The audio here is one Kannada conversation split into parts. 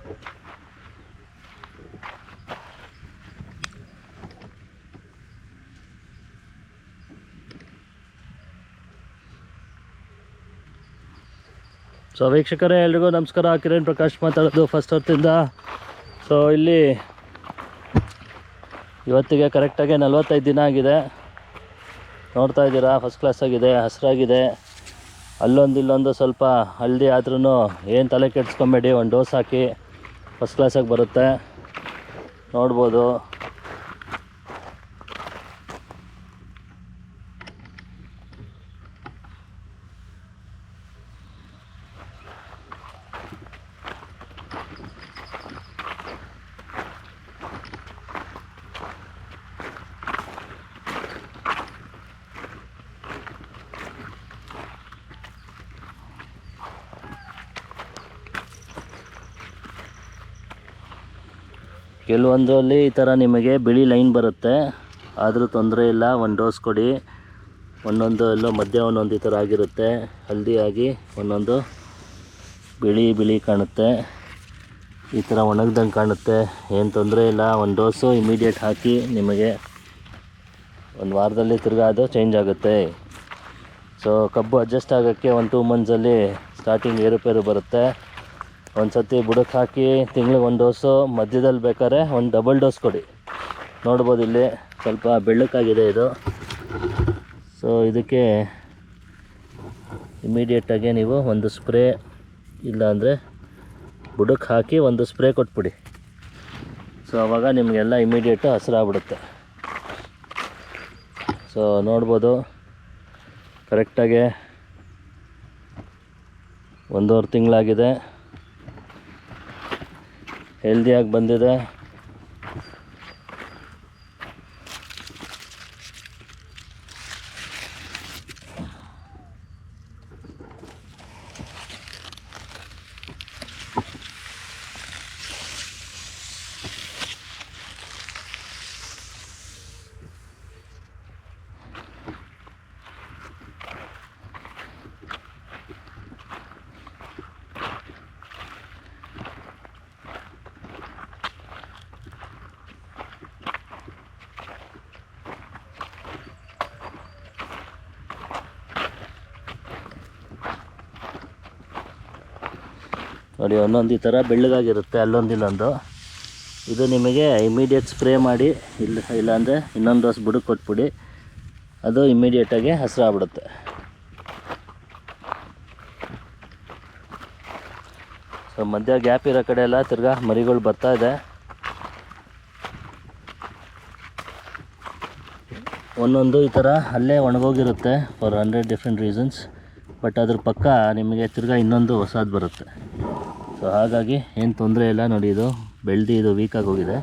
ಸೊ ವೀಕ್ಷಕರೇ, ಎಲ್ರಿಗೂ ನಮಸ್ಕಾರ. ಕಿರಣ್ ಪ್ರಕಾಶ್ ಮಾತಾಡೋದು ಫಸ್ಟ್ ಅರ್ಥಿಂದ. ಸೊ ಇಲ್ಲಿ ಇವತ್ತಿಗೆ ಕರೆಕ್ಟಾಗಿ 45 ದಿನ ಆಗಿದೆ. ನೋಡ್ತಾ ಇದ್ದೀರಾ, ಫಸ್ಟ್ ಕ್ಲಾಸ್ ಆಗಿದೆ, ಹಸಿರಾಗಿದೆ. ಅಲ್ಲೊಂದು ಇಲ್ಲೊಂದು ಸ್ವಲ್ಪ ಹಳದಿ ಆದ್ರೂ ಏನು ತಲೆ ಕೆಡಿಸ್ಕೊಂಬೇಡಿ, ಒಂದು ಡೋಸ್ ಹಾಕಿ ಫಸ್ಟ್ ಕ್ಲಾಸಾಗಿ ಬರುತ್ತೆ. ನೋಡ್ಬೋದು. ಕೆಲವೊಂದರಲ್ಲಿ ಈ ಥರ ನಿಮಗೆ ಬಿಳಿ ಲೈನ್ ಬರುತ್ತೆ, ಆದರೂ ತೊಂದರೆ ಇಲ್ಲ. ಒಂದು ಡೋಸ್ ಕೊಡಿ. ಒಂದೊಂದು ಎಲ್ಲೋ ಮಧ್ಯ ಒಂದೊಂದು ಈ ಥರ ಆಗಿರುತ್ತೆ, ಹಳದಿಯಾಗಿ ಒಂದೊಂದು ಬಿಳಿ ಕಾಣುತ್ತೆ. ಈ ಥರ ಒಣಗ್ದಂಗೆ ಕಾಣುತ್ತೆ, ಏನು ತೊಂದರೆ ಇಲ್ಲ. ಒಂದು ಡೋಸು ಇಮಿಡಿಯೇಟ್ ಹಾಕಿ, ನಿಮಗೆ ಒಂದು ವಾರದಲ್ಲಿ ತಿರ್ಗಾ ಅದು ಚೇಂಜ್ ಆಗುತ್ತೆ. ಸೊ ಕಬ್ಬು ಅಡ್ಜಸ್ಟ್ ಆಗೋಕ್ಕೆ 1-2 ಮಂತ್ಸಲ್ಲಿ ಸ್ಟಾರ್ಟಿಂಗ್ ಏರುಪೇರು ಬರುತ್ತೆ. ಒಂದು ಸರ್ತಿ ಬುಡಕ್ಕೆ ಹಾಕಿ ತಿಂಗ್ಳಿಗೆ 1 ಡೋಸು, ಮಧ್ಯದಲ್ಲಿ ಬೇಕಾದ್ರೆ ಒಂದು ಡಬಲ್ ಡೋಸ್ ಕೊಡಿ. ನೋಡ್ಬೋದು ಇಲ್ಲಿ ಸ್ವಲ್ಪ ಬೆಳ್ಳಕ್ಕಾಗಿದೆ ಇದು. ಸೊ ಇದಕ್ಕೆ ಇಮಿಡಿಯೇಟಾಗಿ ನೀವು ಒಂದು ಸ್ಪ್ರೇ, ಇಲ್ಲಾಂದರೆ ಬುಡಕ್ಕೆ ಹಾಕಿ ಒಂದು ಸ್ಪ್ರೇ ಕೊಟ್ಬಿಡಿ. ಸೊ ಆವಾಗ ನಿಮಗೆಲ್ಲ ಇಮಿಡಿಯೇಟು ಹಸಿರಾಗ್ಬಿಡುತ್ತೆ. ಸೊ ನೋಡ್ಬೋದು ಕರೆಕ್ಟಾಗಿ 1.5 ತಿಂಗಳಾಗಿದೆ, ಹೆಲ್ದಿಯಾಗಿ ಬಂದಿದೆ. ನೋಡಿ, ಒಂದೊಂದು ಈ ಥರ ಬೆಳ್ಳಗಾಗಿರುತ್ತೆ, ಅಲ್ಲೊಂದಿಲ್ಲೊಂದು. ಇದು ನಿಮಗೆ ಇಮಿಡಿಯೇಟ್ ಸ್ಪ್ರೇ ಮಾಡಿ, ಇಲ್ಲಾಂದರೆ ಇನ್ನೊಂದು ಡೋಸ್ ಬುಡಕ್ಕೆ ಕೊಟ್ಬಿಡಿ, ಅದು ಇಮಿಡಿಯೇಟಾಗಿ ಹಸಿರಾಗ್ಬಿಡುತ್ತೆ. ಸೊ ಮಧ್ಯ ಗ್ಯಾಪ್ ಇರೋ ಕಡೆ ಎಲ್ಲ ತಿರ್ಗಾ ಮರಿಗಳು ಬರ್ತಾಯಿದೆ. ಒಂದೊಂದು ಈ ಥರ ಅಲ್ಲೇ ಒಣಗೋಗಿರುತ್ತೆ ಫಾರ್ 100 ಡಿಫ್ರೆಂಟ್ ರೀಸನ್ಸ್. ಬಟ್ ಅದ್ರ ಪಕ್ಕ ನಿಮಗೆ ತಿರ್ಗಾ ಇನ್ನೊಂದು ಹೊಸದು ಬರುತ್ತೆ. ಸೊ ಹಾಗಾಗಿ ಏನು ತೊಂದರೆ ಇಲ್ಲ. ನೋಡಿ, ಇದು ಬೆಳ್ದು ಇದು ವೀಕಾಗಿ ಹೋಗಿದೆ,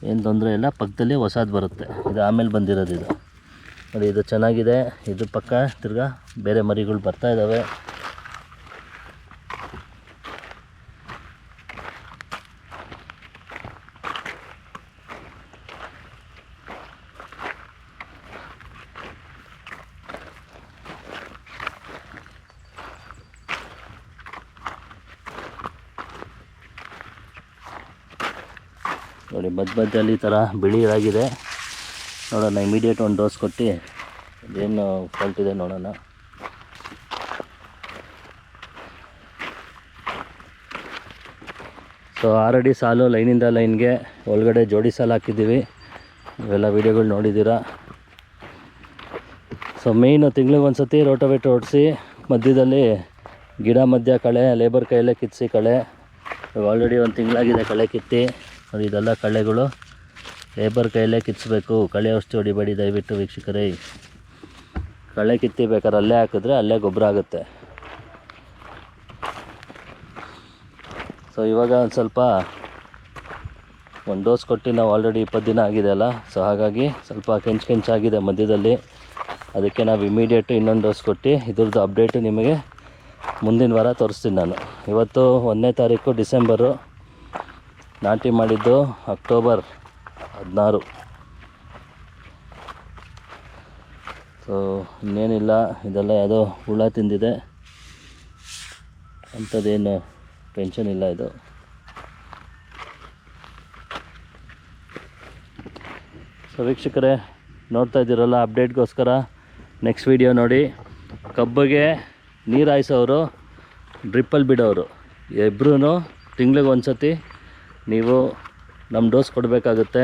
ಏನು ತೊಂದರೆ ಇಲ್ಲ. ಪಕ್ಕದಲ್ಲಿ ಹೊಸದು ಬರುತ್ತೆ, ಇದು ಆಮೇಲೆ ಬಂದಿರೋದು ಇದು. ನೋಡಿ, ಇದು ಚೆನ್ನಾಗಿದೆ. ಇದು ಪಕ್ಕ ತಿರ್ಗಾ ಬೇರೆ ಮರಿಗಳು ಬರ್ತಾ ಇದ್ದಾವೆ. ನೋಡಿ, ಮಧ್ಯದಲ್ಲಿ ಈ ಥರ ಬಿಳಿಯಾಗಿದೆ. ನೋಡೋಣ, ಇಮಿಡಿಯೇಟ್ ಒಂದು ಡೋಸ್ ಕೊಟ್ಟು ಅದೇನು ಫಾಲ್ಟ್ ಇದೆ ನೋಡೋಣ. ಸೊ ಆಲ್ರೆಡಿ ಸಾಲು ಲೈನಿಂದ ಲೈನ್ಗೆ ಒಳಗಡೆ ಜೋಡಿ ಸಾಲು ಹಾಕಿದ್ದೀವಿ. ಇವೆಲ್ಲ ವೀಡಿಯೋಗಳು ನೋಡಿದ್ದೀರಾ. ಸೊ ಮೇಯ್ನು ತಿಂಗ್ಳಿಗೆ ಒಂದು ಸತಿ ರೋಟೋವೇಟ್ರ್ ಓಡಿಸಿ, ಮಧ್ಯದಲ್ಲಿ ಗಿಡ ಮಧ್ಯ ಕಳೆ ಲೇಬರ್ ಕೈಯಲ್ಲೇ ಕಿತ್ತಿಸಿ ಕಳೆ. ಆಲ್ರೆಡಿ 1 ತಿಂಗಳಾಗಿದೆ ಕಳೆ ಕಿತ್ತಿ. ನೋಡಿ, ಇದೆಲ್ಲ ಕಳೆಗಳು ಲೇಬರ್ ಕೈಯಲ್ಲೇ ಕಿತ್ತಿಸ್ಬೇಕು. ಕಳೆ ಔಷಧಿ ಹೊಡಿಬೇಡಿ ದಯವಿಟ್ಟು ವೀಕ್ಷಕರೇ. ಕಳೆ ಕಿತ್ತಿ ಬೇಕಾದ್ರೆ ಅಲ್ಲೇ ಹಾಕಿದ್ರೆ ಅಲ್ಲೇ ಗೊಬ್ಬರ ಆಗುತ್ತೆ. ಸೊ ಇವಾಗ ಒಂದು ಸ್ವಲ್ಪ ಒಂದು ಡೋಸ್ ಕೊಟ್ಟು ನಾವು ಆಲ್ರೆಡಿ 20 ದಿನ ಆಗಿದೆ ಅಲ್ಲ. ಸೊ ಹಾಗಾಗಿ ಸ್ವಲ್ಪ ಕೆಂಚಾಗಿದೆ ಮಧ್ಯದಲ್ಲಿ. ಅದಕ್ಕೆ ನಾವು ಇಮಿಡಿಯೇಟು ಇನ್ನೊಂದು ಡೋಸ್ ಕೊಟ್ಟು ಇದ್ರದ್ದು ಅಪ್ಡೇಟು ನಿಮಗೆ ಮುಂದಿನ ವಾರ ತೋರಿಸ್ತೀನಿ ನಾನು. ಇವತ್ತು 1ನೇ ತಾರೀಕು ಡಿಸೆಂಬರು, ನಾಟಿ ಮಾಡಿದ್ದು ಅಕ್ಟೋಬರ್ 16. ಸೊ ಇನ್ನೇನಿಲ್ಲ, ಇದೆಲ್ಲ ಯಾವುದೋ ಹುಳ ತಿಂದಿದೆ, ಅಂಥದ್ದೇನು ಟೆನ್ಷನ್ ಇಲ್ಲ ಇದು. ಸೊ ವೀಕ್ಷಕರೇ, ನೋಡ್ತಾ ಇದ್ದೀರಲ್ಲ, ಅಪ್ಡೇಟ್ಗೋಸ್ಕರ ನೆಕ್ಸ್ಟ್ ವೀಡಿಯೋ ನೋಡಿ. ಕಬ್ಬಿಗೆ ನೀರು ಹಾಯಿಸೋರು, ಡ್ರಿಪ್ಪಲ್ಲಿ ಬಿಡೋರು ಇಬ್ಬರೂ ತಿಂಗ್ಳಿಗೆ ಒಂದು ಸತಿ ನೀವು ನಮ್ಮ ಡೋಸ್ ಕೊಡಬೇಕಾಗುತ್ತೆ.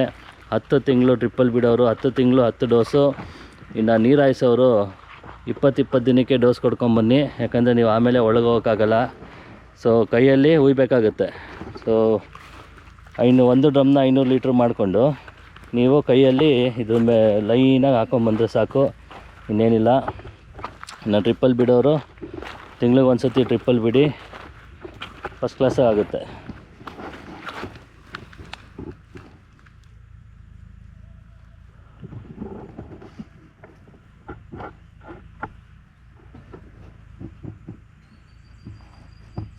10 ತಿಂಗಳು ಡ್ರಿಪ್ಪಲ್ಲಿ ಬಿಡೋರು 10 ತಿಂಗಳು 10 ಡೋಸು. ಇನ್ನು ನೀರು ಹಾಯಿಸೋರು 20 ದಿನಕ್ಕೆ ಡೋಸ್ ಕೊಡ್ಕೊಂಬನ್ನಿ, ಯಾಕಂದರೆ ನೀವು ಆಮೇಲೆ ಒಳಗೆ ಹೋಗೋಕ್ಕಾಗಲ್ಲ. ಸೊ ಕೈಯಲ್ಲಿ ಹುಯ್ಬೇಕಾಗುತ್ತೆ. ಸೊ ಒಂದು ಡ್ರಮ್ನ 500 ಲೀಟ್ರ್ ಮಾಡಿಕೊಂಡು ನೀವು ಕೈಯಲ್ಲಿ ಇದ್ರ ಲೈನಾಗಿ ಹಾಕೊಂಬಂದರೆ ಸಾಕು, ಇನ್ನೇನಿಲ್ಲ. ಇನ್ನು ಟ್ರಿಪ್ಪಲ್ಲಿ ಬಿಡೋರು ತಿಂಗ್ಳಿಗೆ ಒಂದು ಸತಿ ಟ್ರಿಪ್ಪಲ್ಲಿ ಬಿಡಿ, ಫಸ್ಟ್ ಕ್ಲಾಸಾಗಿ ಆಗುತ್ತೆ.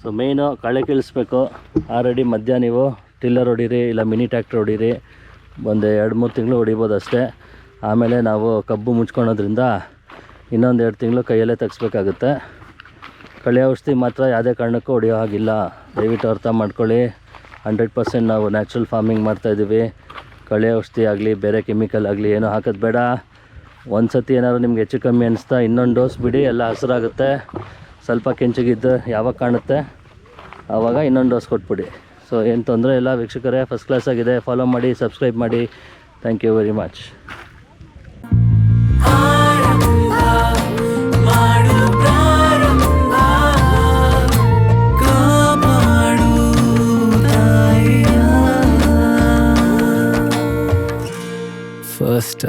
ಸೊ ಮೇಯ್ನು ಕಳೆ ಕೀಳಿಸ್ಬೇಕು. ಆಲ್ರೆಡಿ ಮಧ್ಯ ನೀವು ಟಿಲ್ಲರ್ ಹೊಡೀರಿ, ಇಲ್ಲ ಮಿನಿ ಟ್ಯಾಕ್ಟ್ರ್ ಹೊಡೀರಿ, ಒಂದು 2-3 ತಿಂಗಳು ಹೊಡಿಬೋದು ಅಷ್ಟೇ. ಆಮೇಲೆ ನಾವು ಕಬ್ಬು ಮುಚ್ಕೊಳೋದ್ರಿಂದ ಇನ್ನೊಂದು 2 ತಿಂಗಳು ಕೈಯಲ್ಲೇ ತೆಗಿಸ್ಬೇಕಾಗುತ್ತೆ. ಕಳೆ ಔಷಧಿ ಮಾತ್ರ ಯಾವುದೇ ಕಾರಣಕ್ಕೂ ಹೊಡೆಯೋ ಹಾಗಿಲ್ಲ, ದಯವಿಟ್ಟು ಅರ್ಥ ಮಾಡ್ಕೊಳ್ಳಿ. 100% ನಾವು ನ್ಯಾಚುರಲ್ ಫಾರ್ಮಿಂಗ್ ಮಾಡ್ತಾಯಿದ್ದೀವಿ. ಕಳೆ ಔಷಧಿ ಆಗಲಿ ಬೇರೆ ಕೆಮಿಕಲ್ ಆಗಲಿ ಏನೂ ಹಾಕೋದು ಬೇಡ. ಒಂದು ಸತಿ ಏನಾದ್ರು ನಿಮ್ಗೆ ಹೆಚ್ಚು ಕಮ್ಮಿ ಅನಿಸ್ತಾ ಇನ್ನೊಂದು ಡೋಸ್ ಬಿಡಿ, ಎಲ್ಲ ಹಸಿರಾಗುತ್ತೆ. ಸ್ವಲ್ಪ ಕೆಂಚಿಗಿದ್ದು ಯಾವಾಗ ಕಾಣುತ್ತೆ ಆವಾಗ ಇನ್ನೊಂದು ಡೋಸ್ ಕೊಟ್ಬಿಡಿ. ಸೊ ಏನು ತೊಂದರೆ ಇಲ್ಲ ವೀಕ್ಷಕರೇ, ಫಸ್ಟ್ ಕ್ಲಾಸ್ ಆಗಿದೆ. ಫಾಲೋ ಮಾಡಿ, ಸಬ್ಸ್ಕ್ರೈಬ್ ಮಾಡಿ. Thank you very much. First